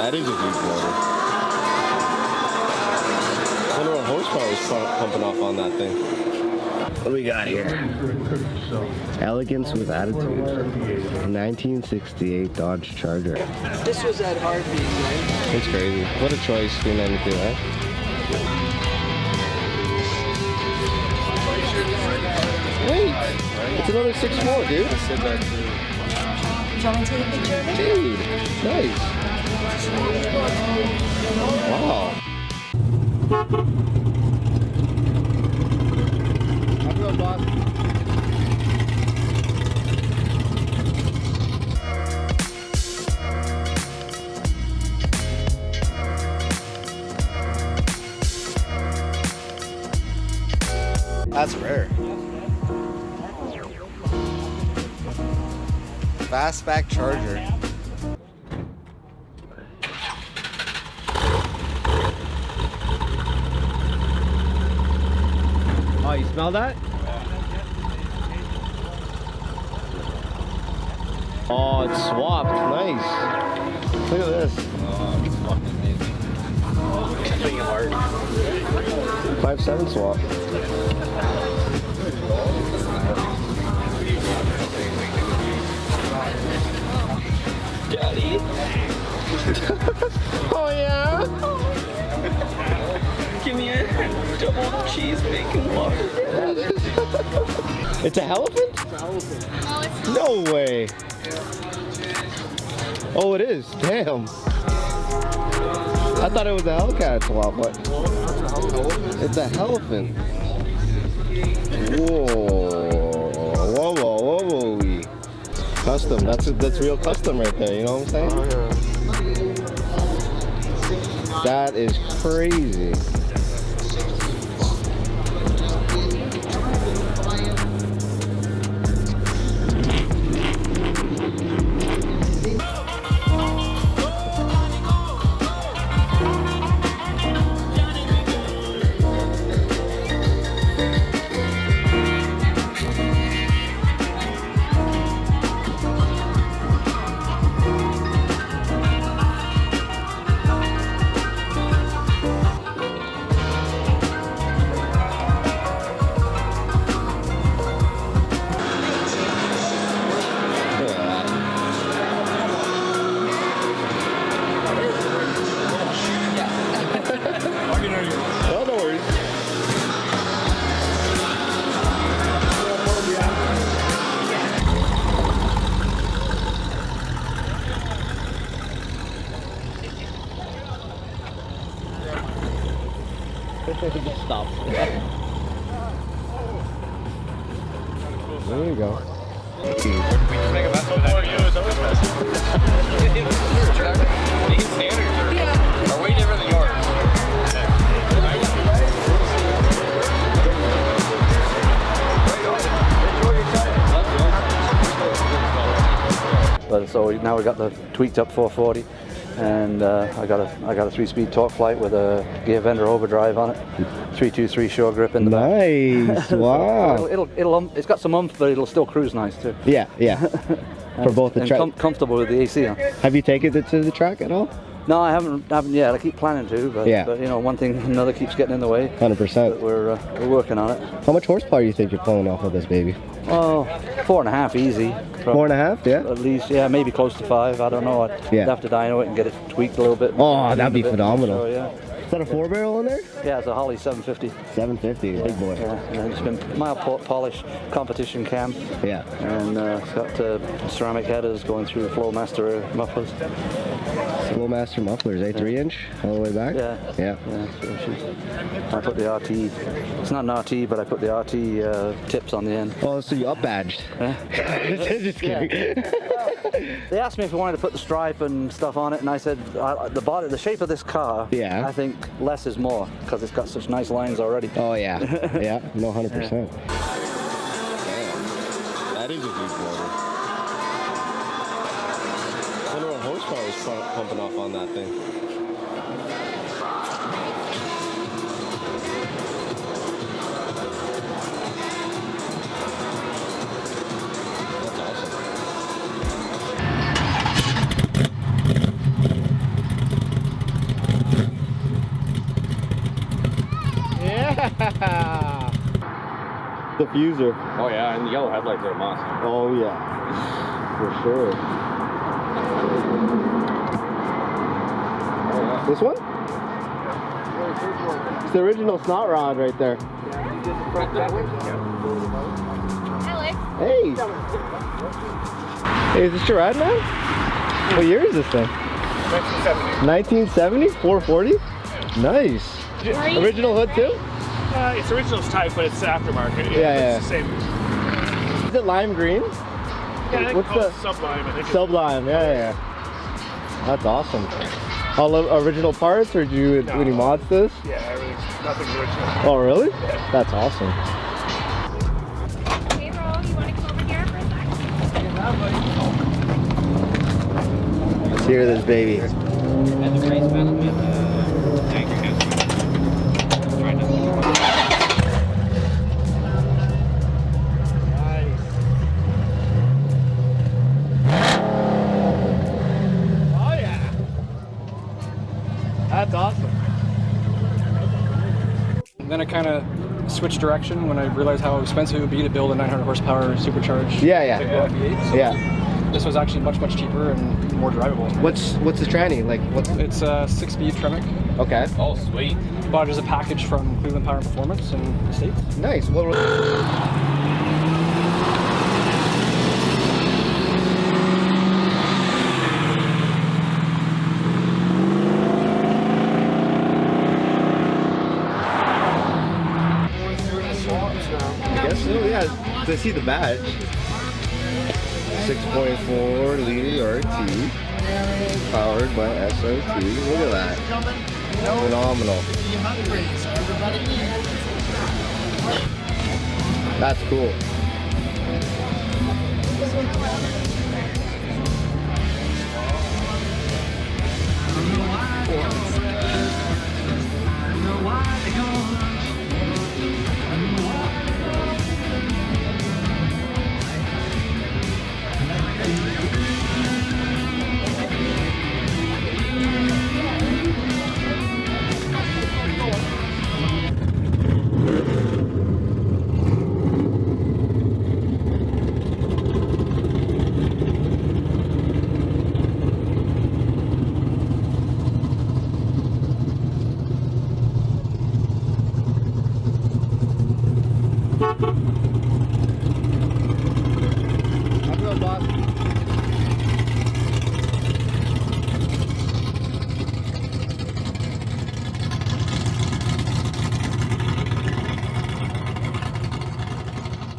That is a huge motor. I wonder what horsepower is pumping off on that thing. What do we got here? Elegance with attitude. 1968 Dodge Charger. This was at Harvey's, right? It's crazy. What a choice doing anything, right? Wait! It's another 6.4, dude. I said that too. Do you want me to take a picture of it? Dude, nice. Wow. Have a good boss. That's rare. Fastback Charger. Oh, you smell that? Oh, it's swapped. Nice. Look at this. Oh, it's fucking amazing. It's being hard. 5.7 swap. Daddy. Oh yeah. Give me a double cheese bacon water. It's a elephant? No way. Oh, it is. Damn. I thought it was a Hellcat swap, but it's a elephant. Whoa. Whoa, whoa, whoa, whoa. Custom. That's real custom right there. You know what I'm saying? Oh, yeah. That is crazy. Stop. There you go. We just make a mess of it. These standards are way different than yours. But so now we got the tweaked up 440. And I got a 3-speed torque flight with a gear vendor overdrive on it, 323 shore grip in the back. Nice, wow. It's got some oomph, but it'll still cruise nice too. Yeah, yeah. For both the track. Comfortable with the AC on. Have you taken it to the track at all? No, I haven't yet. I keep planning to, but you know, one thing another keeps getting in the way. 100%. We're working on it. How much horsepower do you think you're pulling off of this baby? Oh, 4.5 easy. 4.5, yeah? At least, yeah, maybe close to 5. I don't know. I'd have to dyno it and get it tweaked a little bit. Oh, that'd be phenomenal. So, yeah. Is that a 4-barrel in there? Yeah, it's a Holly 750. 750, big boy. Yeah, and it's been mild polish competition cam. Yeah. And it's got ceramic headers going through Flowmaster mufflers. Flowmaster mufflers, 3-inch all the way back? Yeah. Yeah. So I put the RT, it's not an RT, but I put the RT tips on the end. Oh, so you up-badged. Yeah. Just kidding. They asked me if I wanted to put the stripe and stuff on it, and I said, the shape of this car, yeah, I think less is more, because it's got such nice lines already. Oh yeah, yeah, no, 100%. Damn, that is a huge motor. I wonder what horsepower is pumping off on that thing. That's awesome. diffuser. Oh yeah, and the yellow headlights are a must. Oh yeah, for sure. This one? It's the original snot rod right there. Hey! Hey, is this your ride, man? What year is this thing? 1970. 1970? 440? Nice. Original hood too? It's original type, but it's aftermarket. Yeah. It's the same. Is it lime green? Yeah, what's the Sublime? I think. Sublime? Yeah. That's awesome. All original parts, or do you do any mods to this? Yeah, everything's nothing original. Oh really? Yeah. That's awesome. Hey, Ro, you want to come over here for a second? Let's hear this baby. That's awesome. Then I kind of switched direction when I realized how expensive it would be to build a 900 horsepower supercharged Yeah. V8. So Yeah. this was actually much cheaper and more drivable. What's the tranny like? What's It's a 6-speed Tremec. okay? Oh sweet. Bought it as a package from Cleveland Power and Performance in the States. Nice. What? I guess so, yeah. To see the badge. 6.4 liter RT. Powered by SOT. Look at that. Phenomenal. That's cool.